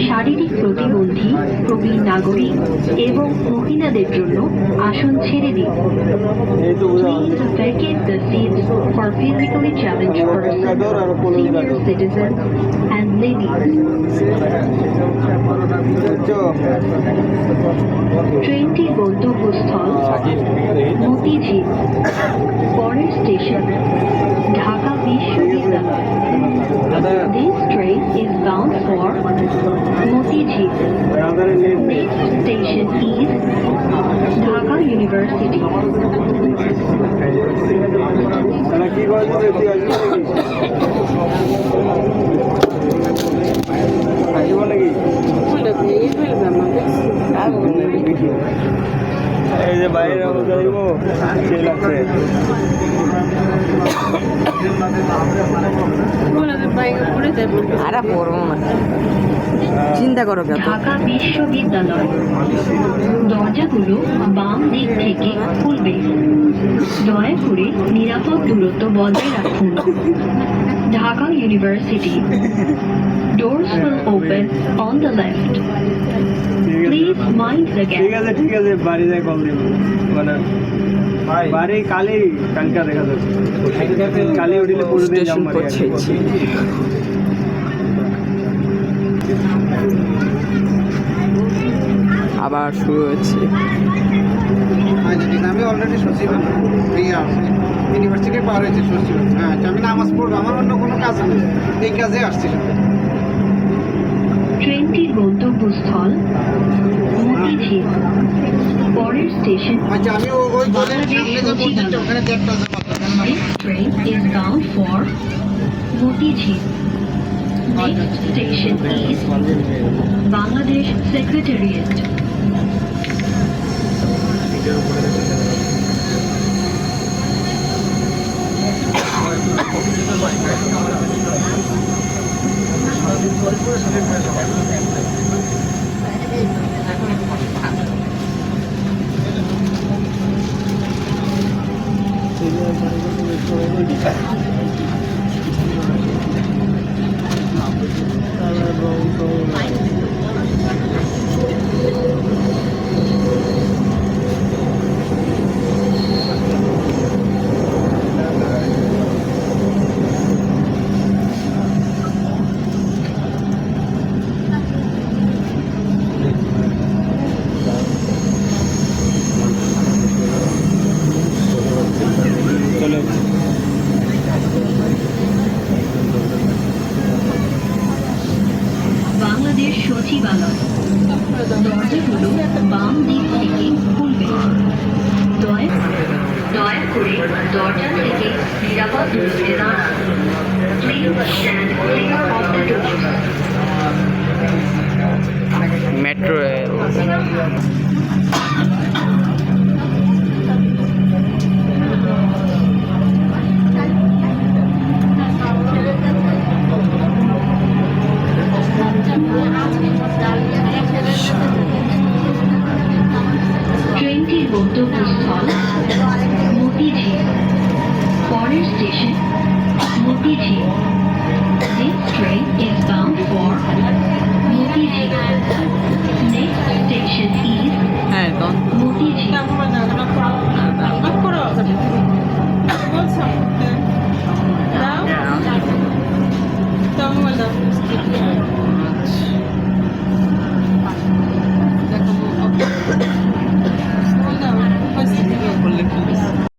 শারীরিক প্রতিবন্ধী, প্রবীণ নাগরিক এবং মহিলাদের জন্য আসন ছেড়ে দিন। Please vacate the seats for physically challenged persons, senior citizens, and ladies. ট্রেনটির গন্তব্যস্থল মতিঝিল। পরের স্টেশন ঢাকা বিশ্ববিদ্যালয়। This train is bound for Motijheel. Next station is Dhaka University. এই যে বাইরে লাগছে আরে পড়বো না, চিন্তা করো ঢাকা বিশ্ববিদ্যালয়। দরজাগুলো বাম দিক থেকে খুলবে। দয়া করে নিরাপদ দূরত্ব বজায় রাখুন। Dhaka university. Doors will open on the left. Please mind the gap. ঠিক আছে বাড়ি যাই কল দিব মানে বাড়ি কালকে দেখা যাচ্ছে কালি উঠিলে পুরো দিন জাম মারি আবার শুরু হচ্ছে। আমি অলরেডি সচিবান ইউনিভার্সিটি পার হয়েছে সচিবান। হ্যাঁ আমি নামাজ পড়বো, আমার অন্য কোনো কাজ নেই, এই কাজে আসছিল। ট্রেনটির গন্তব্যস্থল মতিঝিল। পরের স্টেশন আচ্ছা আমি ওই দলের সামনে যে মসজিদটা ওখানে দেখতে যাবো। This train is bound for Motijheel. Next station is Bangladesh Secretariat. Bangladesh সচিবালয়। দরজাগুলো বাম দিক থেকে খুলবে। দয়া করে দরজা থেকে নিরাপদ দূরত্বে দাঁড়ান। Please stand clear of the doors.